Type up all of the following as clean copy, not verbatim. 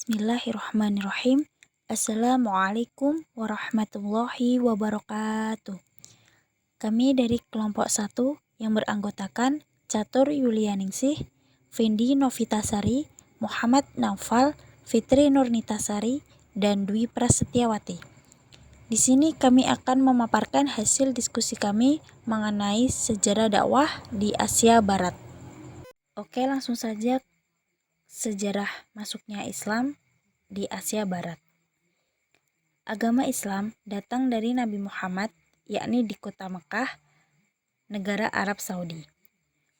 Bismillahirrahmanirrahim. Assalamualaikum warahmatullahi wabarakatuh. Kami dari kelompok 1 yang beranggotakan Catur Yulianingsih, Fendi Novitasari, Muhammad Naufal, Fitri Nurnitasari, dan Dwi Prasetyawati. Di sini kami akan memaparkan hasil diskusi kami mengenai sejarah dakwah di Asia Barat. Oke, langsung saja sejarah masuknya Islam di Asia Barat. Agama Islam datang dari Nabi Muhammad, yakni di kota Mekah, negara Arab Saudi.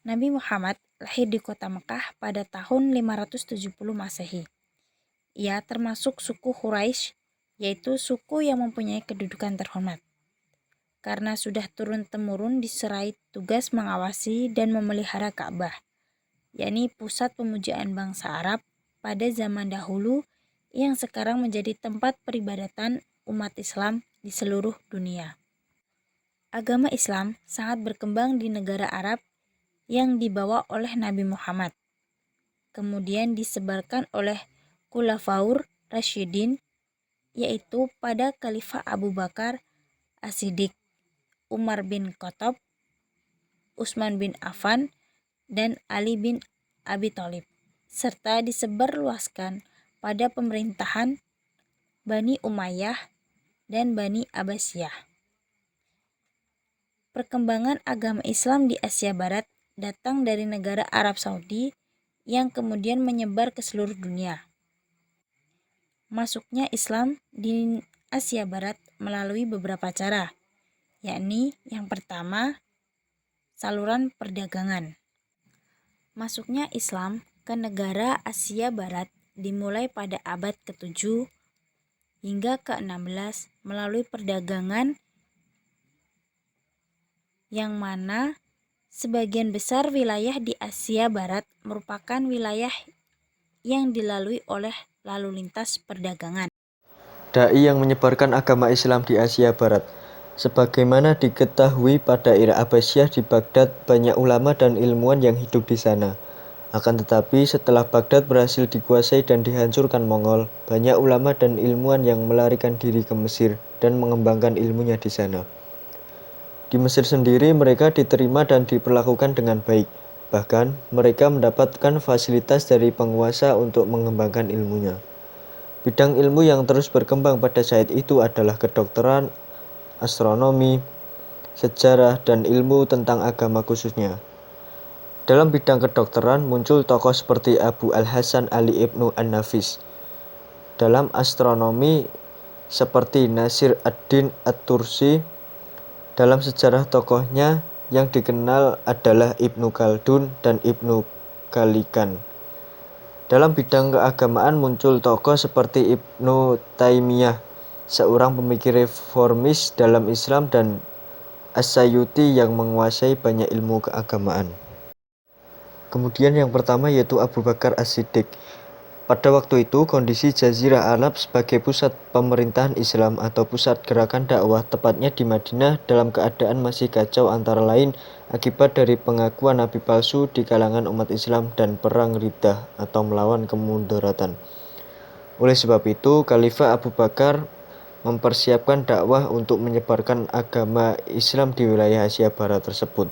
Nabi Muhammad lahir di kota Mekah pada tahun 570 Masehi. Ia termasuk suku Quraisy, yaitu suku yang mempunyai kedudukan terhormat. Karena sudah turun-temurun diserai tugas mengawasi dan memelihara Ka'bah, yakni pusat pemujaan bangsa Arab pada zaman dahulu yang sekarang menjadi tempat peribadatan umat Islam di seluruh dunia. Agama Islam sangat berkembang di negara Arab yang dibawa oleh Nabi Muhammad, kemudian disebarkan oleh Khulafaur Rasyidin, yaitu pada Khalifah Abu Bakar As-Siddiq, Umar bin Khattab, Utsman bin Affan, dan Ali bin Abi Thalib, serta disebarluaskan pada pemerintahan Bani Umayyah dan Bani Abbasiyah. Perkembangan agama Islam di Asia Barat datang dari negara Arab Saudi yang kemudian menyebar ke seluruh dunia. Masuknya Islam di Asia Barat melalui beberapa cara, yakni yang pertama, saluran perdagangan. Masuknya Islam ke negara Asia Barat dimulai pada abad ke-7 hingga ke-16 melalui perdagangan yang mana sebagian besar wilayah di Asia Barat merupakan wilayah yang dilalui oleh lalu lintas perdagangan. Dai yang menyebarkan agama Islam di Asia Barat. Sebagaimana diketahui pada era Abbasiyah di Baghdad, banyak ulama dan ilmuwan yang hidup di sana. Akan tetapi setelah Baghdad berhasil dikuasai dan dihancurkan Mongol, banyak ulama dan ilmuwan yang melarikan diri ke Mesir dan mengembangkan ilmunya di sana. Di Mesir sendiri mereka diterima dan diperlakukan dengan baik. Bahkan mereka mendapatkan fasilitas dari penguasa untuk mengembangkan ilmunya. Bidang ilmu yang terus berkembang pada saat itu adalah kedokteran, astronomi, sejarah, dan ilmu tentang agama khususnya. Dalam bidang kedokteran muncul tokoh seperti Abu Al-Hasan Ali Ibnu An-Nafis. Dalam astronomi seperti Nasir ad-Din At-Tursi. Dalam sejarah tokohnya yang dikenal adalah Ibnu Khaldun dan Ibnu Khalikan. Dalam bidang keagamaan muncul tokoh seperti Ibnu Taimiyah, seorang pemikir reformis dalam Islam, dan As-Sayuti yang menguasai banyak ilmu keagamaan. Kemudian yang pertama yaitu Abu Bakar As-Siddiq. Pada waktu itu kondisi Jazirah Arab sebagai pusat pemerintahan Islam atau pusat gerakan dakwah tepatnya di Madinah dalam keadaan masih kacau, antara lain akibat dari pengakuan nabi palsu di kalangan umat Islam dan perang Riddah atau melawan kemudaratan. Oleh sebab itu Khalifah Abu Bakar mempersiapkan dakwah untuk menyebarkan agama Islam di wilayah Asia Barat tersebut.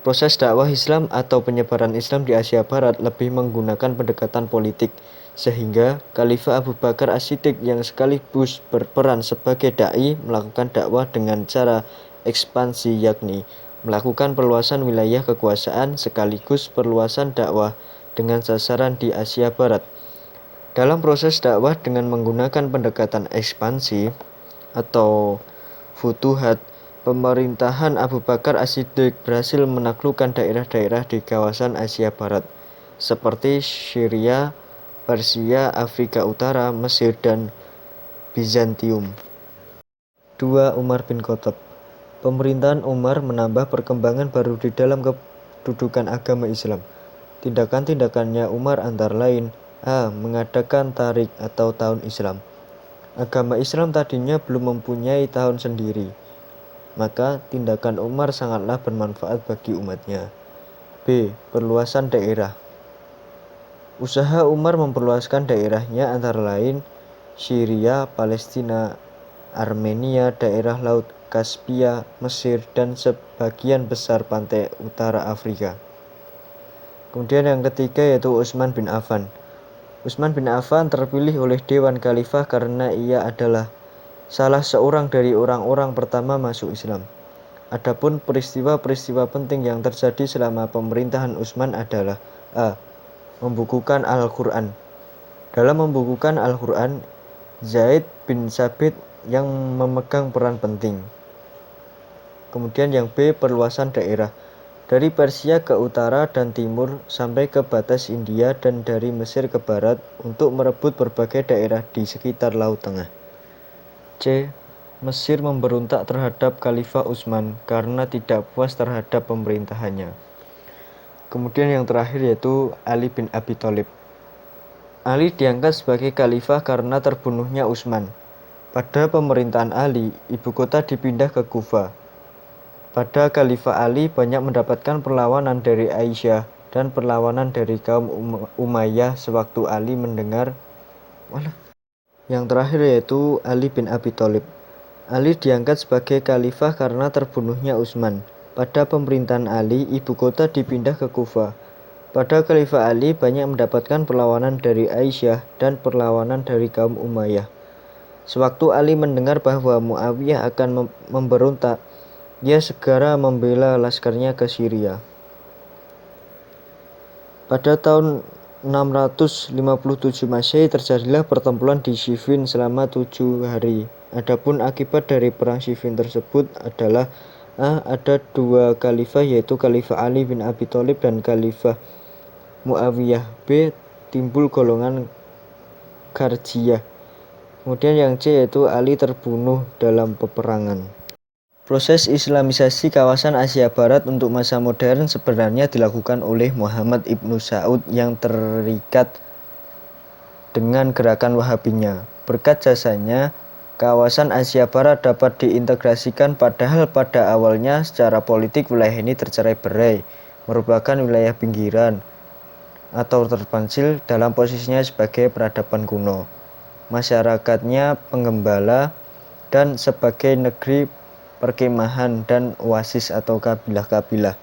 Proses dakwah Islam atau penyebaran Islam di Asia Barat lebih menggunakan pendekatan politik, sehingga Khalifah Abu Bakar As-Siddiq yang sekaligus berperan sebagai dai melakukan dakwah dengan cara ekspansi, yakni melakukan perluasan wilayah kekuasaan sekaligus perluasan dakwah dengan sasaran di Asia Barat. Dalam proses dakwah dengan menggunakan pendekatan ekspansi atau futuhat, pemerintahan Abu Bakar As-Siddiq berhasil menaklukkan daerah-daerah di kawasan Asia Barat seperti Syria, Persia, Afrika Utara, Mesir, dan Bizantium. 2. Umar bin Khattab. Pemerintahan Umar menambah perkembangan baru di dalam kedudukan agama Islam. Tindakan-tindakannya Umar antara lain: A. Mengadakan tarik atau tahun Islam. Agama Islam tadinya belum mempunyai tahun sendiri, maka tindakan Umar sangatlah bermanfaat bagi umatnya. B. Perluasan daerah. Usaha Umar memperluaskan daerahnya antara lain Syria, Palestina, Armenia, daerah Laut Kaspia, Mesir, dan sebagian besar pantai utara Afrika. Kemudian yang ketiga yaitu Utsman bin Affan. Utsman bin Affan terpilih oleh Dewan Khalifah karena ia adalah salah seorang dari orang-orang pertama masuk Islam. Adapun peristiwa-peristiwa penting yang terjadi selama pemerintahan Utsman adalah A. Membukukan Al-Quran. Dalam membukukan Al-Quran, Zaid bin Sabit yang memegang peran penting. Kemudian yang B. Perluasan daerah. Dari Persia ke utara dan timur sampai ke batas India dan dari Mesir ke barat untuk merebut berbagai daerah di sekitar Laut Tengah. C. Mesir memberontak terhadap Khalifah Utsman karena tidak puas terhadap pemerintahannya. Kemudian yang terakhir yaitu Ali bin Abi Thalib. Ali diangkat sebagai khalifah karena terbunuhnya Utsman. Pada pemerintahan Ali, ibu kota dipindah ke Kufa. Pada Khalifah Ali banyak mendapatkan perlawanan dari Aisyah dan perlawanan dari kaum Umayyah sewaktu Ali mendengar. Yang terakhir yaitu Ali bin Abi Thalib. Ali diangkat sebagai khalifah karena terbunuhnya Utsman. Pada pemerintahan Ali, ibu kota dipindah ke Kufa. Pada Khalifah Ali banyak mendapatkan perlawanan dari Aisyah dan perlawanan dari kaum Umayyah. Sewaktu Ali mendengar bahwa Muawiyah akan memberontak, ia segera membela laskarnya ke Syria. Pada tahun 657 Masehi terjadilah pertempuran di Siffin selama 7 hari. Adapun akibat dari perang Siffin tersebut adalah A. Ada dua khalifah yaitu Khalifah Ali bin Abi Thalib dan Khalifah Muawiyah. B. Timbul golongan Kharjiyah. Kemudian yang C yaitu Ali terbunuh dalam peperangan. Proses Islamisasi kawasan Asia Barat untuk masa modern sebenarnya dilakukan oleh Muhammad Ibnu Saud yang terikat dengan gerakan Wahabinya. Berkat jasanya, kawasan Asia Barat dapat diintegrasikan padahal pada awalnya secara politik wilayah ini tercerai-berai, merupakan wilayah pinggiran atau terpencil dalam posisinya sebagai peradaban kuno. Masyarakatnya penggembala dan sebagai negeri perkemahan dan oasis atau kabilah-kabilah.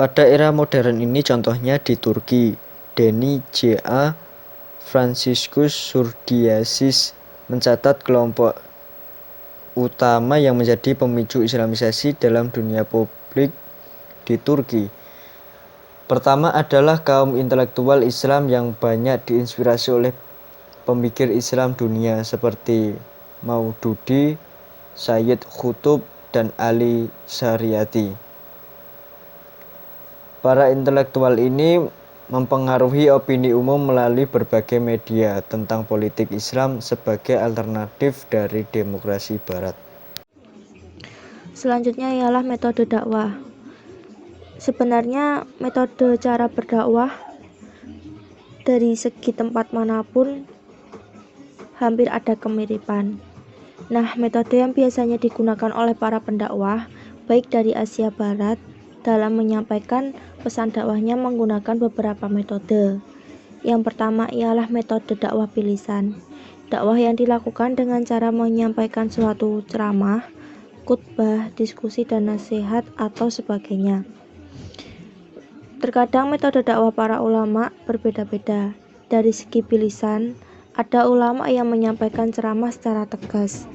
Pada era modern ini contohnya di Turki, Deni J.A. Franciscus Surdiasis mencatat kelompok utama yang menjadi pemicu Islamisasi dalam dunia publik di Turki. Pertama adalah kaum intelektual Islam yang banyak diinspirasi oleh pemikir Islam dunia seperti Maududi, Sayyid Qutb, dan Ali Syariati. Para intelektual ini mempengaruhi opini umum melalui berbagai media tentang politik Islam sebagai alternatif dari demokrasi Barat. Selanjutnya ialah metode dakwah. Sebenarnya metode cara berdakwah dari segi tempat manapun hampir ada kemiripan. Nah, metode yang biasanya digunakan oleh para pendakwah, baik dari Asia Barat, dalam menyampaikan pesan dakwahnya menggunakan beberapa metode. Yang pertama ialah metode dakwah bilisan. Dakwah yang dilakukan dengan cara menyampaikan suatu ceramah, khutbah, diskusi, dan nasihat atau sebagainya. Terkadang metode dakwah para ulama berbeda-beda. Dari segi bilisan, ada ulama yang menyampaikan ceramah secara tegas,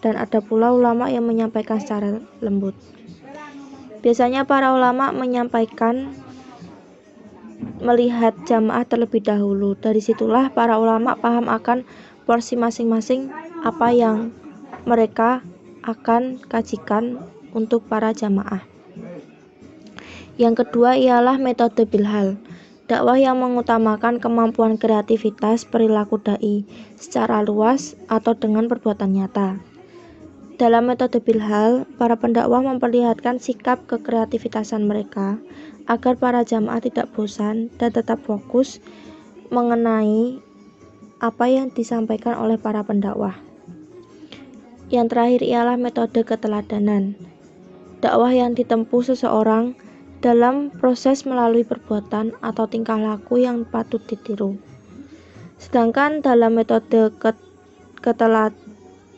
dan ada pula ulama yang menyampaikan secara lembut. Biasanya para ulama menyampaikan melihat jamaah terlebih dahulu. Dari situlah para ulama paham akan porsi masing-masing apa yang mereka akan kajikan untuk para jamaah. Yang kedua ialah metode bilhal. Dakwah yang mengutamakan kemampuan kreativitas perilaku dai secara luas atau dengan perbuatan nyata. Dalam metode bilhal, para pendakwah memperlihatkan sikap kekreativitasan mereka agar para jamaah tidak bosan dan tetap fokus mengenai apa yang disampaikan oleh para pendakwah. Yang terakhir ialah metode keteladanan. Dakwah yang ditempuh seseorang dalam proses melalui perbuatan atau tingkah laku yang patut ditiru. Sedangkan dalam metode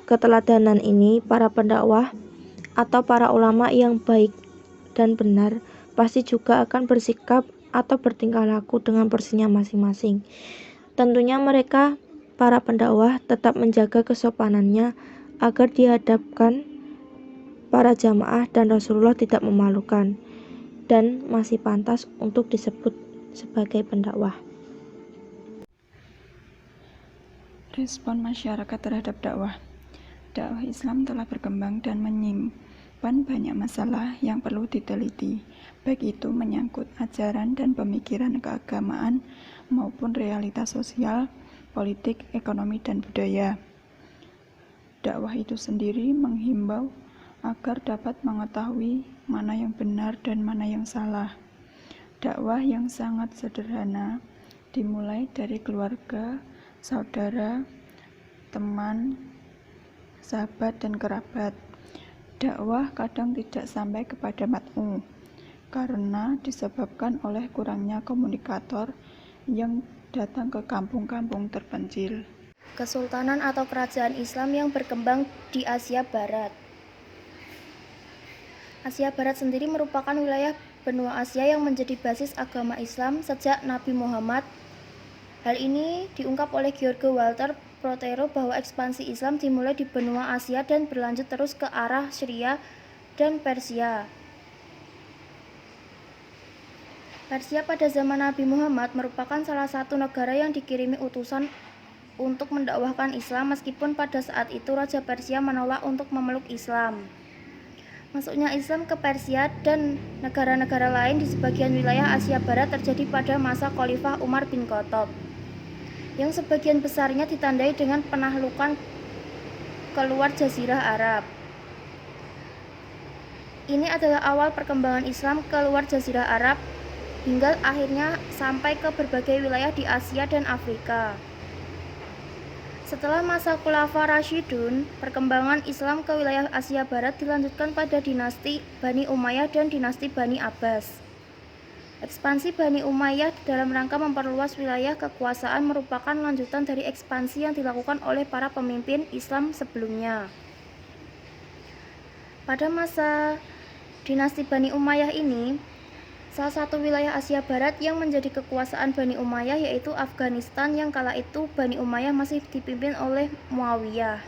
keteladanan ini, para pendakwah atau para ulama yang baik dan benar pasti juga akan bersikap atau bertingkah laku dengan porsinya masing-masing. Tentunya mereka, para pendakwah, tetap menjaga kesopanannya agar dihadapkan para jamaah dan Rasulullah tidak memalukan dan masih pantas untuk disebut sebagai pendakwah. Respon masyarakat terhadap dakwah. Dakwah Islam telah berkembang dan menyimpan banyak masalah yang perlu diteliti, baik itu menyangkut ajaran dan pemikiran keagamaan maupun realitas sosial, politik, ekonomi, dan budaya. Dakwah itu sendiri menghimbau agar dapat mengetahui mana yang benar dan mana yang salah. Dakwah yang sangat sederhana dimulai dari keluarga, saudara, teman, sahabat, dan kerabat. Dakwah kadang tidak sampai kepada mat'u karena disebabkan oleh kurangnya komunikator yang datang ke kampung-kampung terpencil. Kesultanan atau kerajaan Islam yang berkembang di Asia Barat. Asia Barat sendiri merupakan wilayah benua Asia yang menjadi basis agama Islam sejak Nabi Muhammad. Hal ini diungkap oleh George Walter Prothero bahwa ekspansi Islam dimulai di benua Asia dan berlanjut terus ke arah Syria dan Persia. Persia pada zaman Nabi Muhammad merupakan salah satu negara yang dikirimi utusan untuk mendakwahkan Islam, meskipun pada saat itu Raja Persia menolak untuk memeluk Islam. Masuknya Islam ke Persia dan negara-negara lain di sebagian wilayah Asia Barat terjadi pada masa Khalifah Umar bin Khattab, yang sebagian besarnya ditandai dengan penaklukan keluar Jazirah Arab. Ini adalah awal perkembangan Islam keluar Jazirah Arab hingga akhirnya sampai ke berbagai wilayah di Asia dan Afrika. Setelah masa Khulafa Rasyidun, perkembangan Islam ke wilayah Asia Barat dilanjutkan pada dinasti Bani Umayyah dan dinasti Bani Abbas. Ekspansi Bani Umayyah dalam rangka memperluas wilayah kekuasaan merupakan lanjutan dari ekspansi yang dilakukan oleh para pemimpin Islam sebelumnya. Pada masa dinasti Bani Umayyah ini, salah satu wilayah Asia Barat yang menjadi kekuasaan Bani Umayyah yaitu Afghanistan, yang kala itu Bani Umayyah masih dipimpin oleh Muawiyah.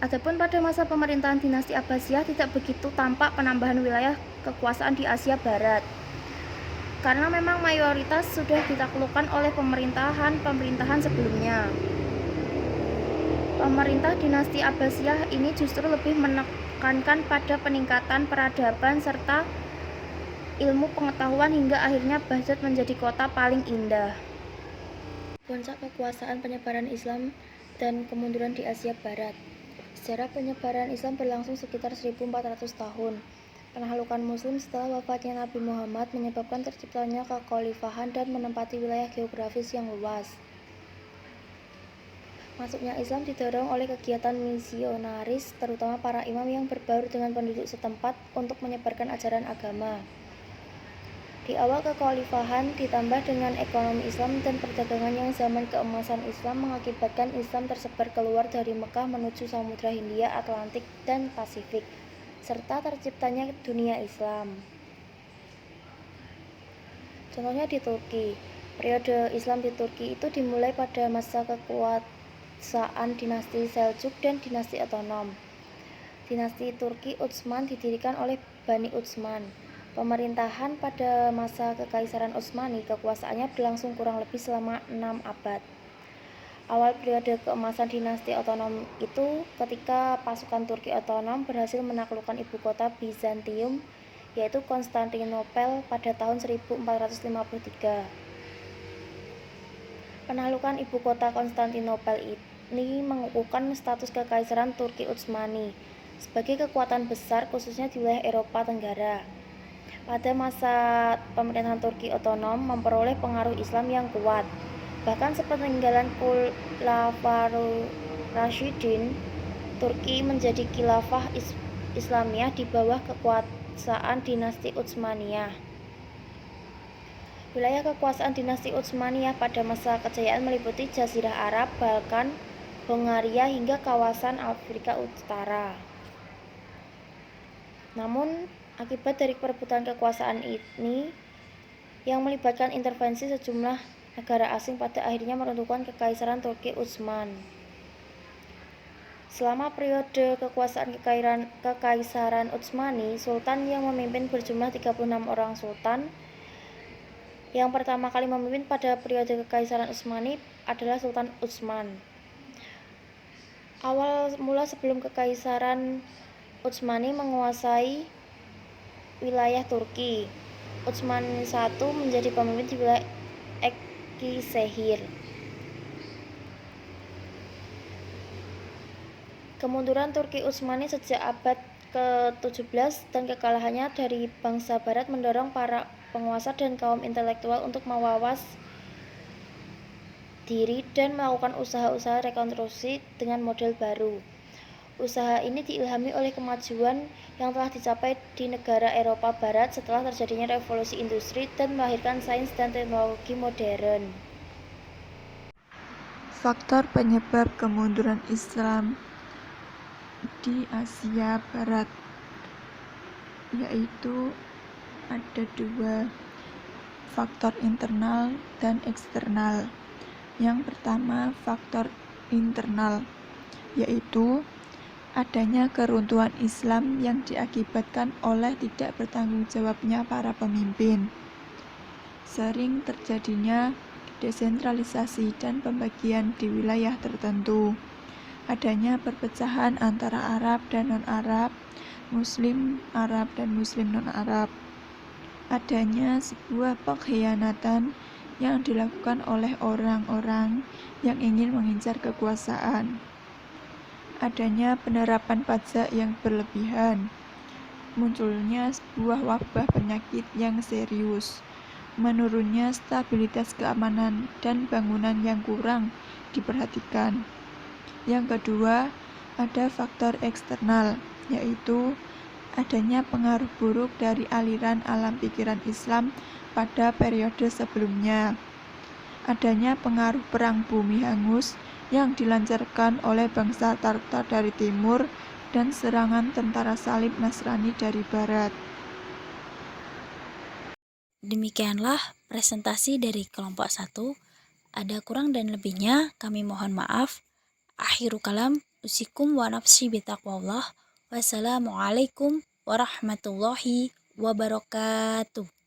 Adapun pada masa pemerintahan dinasti Abbasiyah tidak begitu tampak penambahan wilayah kekuasaan di Asia Barat, karena memang mayoritas sudah ditaklukkan oleh pemerintahan sebelumnya. Pemerintah dinasti Abbasiyah ini justru lebih menekankan pada peningkatan peradaban serta ilmu pengetahuan hingga akhirnya Baghdad menjadi kota paling indah. Puncak kekuasaan penyebaran Islam dan kemunduran di Asia Barat. Sejarah penyebaran Islam berlangsung sekitar 1400 tahun. Penaklukan Muslim setelah wafatnya Nabi Muhammad menyebabkan terciptanya kekhalifahan dan menempati wilayah geografis yang luas. Masuknya Islam didorong oleh kegiatan misionaris, terutama para imam yang berbaur dengan penduduk setempat untuk menyebarkan ajaran agama. Di awal kekhalifahan ditambah dengan ekonomi Islam dan perdagangan yang zaman keemasan Islam mengakibatkan Islam tersebar keluar dari Mekah menuju Samudra Hindia, Atlantik, dan Pasifik, serta terciptanya dunia Islam. Contohnya di Turki. Periode Islam di Turki itu dimulai pada masa kekuasaan dinasti Seljuk dan dinasti Otonom. Dinasti Turki Utsman didirikan oleh Bani Utsman. Pemerintahan pada masa Kekaisaran Utsmani, kekuasaannya berlangsung kurang lebih selama 6 abad. Awal periode keemasan dinasti Otonom itu ketika pasukan Turki Otonom berhasil menaklukkan ibu kota Bizantium, yaitu Konstantinopel pada tahun 1453. Penaklukan ibu kota Konstantinopel ini mengukuhkan status Kekaisaran Turki Utsmani sebagai kekuatan besar khususnya di wilayah Eropa Tenggara. Pada masa pemerintahan Turki Otonom memperoleh pengaruh Islam yang kuat. Bahkan sepeninggalan Khulafaur Rasyidin, Turki menjadi khilafah Islamiyah di bawah kekuasaan dinasti Utsmaniyah. Wilayah kekuasaan dinasti Utsmaniyah pada masa kejayaan meliputi Jazirah Arab, Balkan, Hongaria hingga kawasan Afrika Utara. Namun, akibat dari perebutan kekuasaan ini yang melibatkan intervensi sejumlah negara asing pada akhirnya meruntuhkan Kekaisaran Turki Utsman. Selama periode kekuasaan Kekaisaran Utsmani, sultan yang memimpin berjumlah 36 orang sultan. Yang pertama kali memimpin pada periode Kekaisaran Utsmani adalah Sultan Utsman. Awal mula sebelum Kekaisaran Utsmani menguasai wilayah Turki, Utsman I menjadi pemimpin di wilayah Ekisehir. Kemunduran Turki Utsmani sejak abad ke-17 dan kekalahannya dari bangsa barat mendorong para penguasa dan kaum intelektual untuk mawas diri dan melakukan usaha-usaha rekonstruksi dengan model baru. Usaha ini diilhami oleh kemajuan yang telah dicapai di negara Eropa Barat setelah terjadinya revolusi industri dan melahirkan sains dan teknologi modern. Faktor penyebab kemunduran Islam di Asia Barat yaitu ada dua, faktor internal dan eksternal. Yang pertama, faktor internal, yaitu adanya keruntuhan Islam yang diakibatkan oleh tidak bertanggung jawabnya para pemimpin. Sering terjadinya desentralisasi dan pembagian di wilayah tertentu. Adanya perpecahan antara Arab dan non-Arab, Muslim Arab dan Muslim non-Arab. Adanya sebuah pengkhianatan yang dilakukan oleh orang-orang yang ingin mengincar kekuasaan. Adanya penerapan pajak yang berlebihan. Munculnya sebuah wabah penyakit yang serius. Menurunnya stabilitas keamanan dan bangunan yang kurang diperhatikan. Yang kedua, ada faktor eksternal, yaitu adanya pengaruh buruk dari aliran alam pikiran Islam pada periode sebelumnya. Adanya pengaruh perang bumi hangus yang dilancarkan oleh bangsa Tartar dari timur dan serangan tentara salib Nasrani dari barat. Demikianlah presentasi dari kelompok 1. Ada kurang dan lebihnya, kami mohon maaf. Akhiru kalam, usikum wa nafsi bitaqwallah. Wassalamualaikum warahmatullahi wabarakatuh.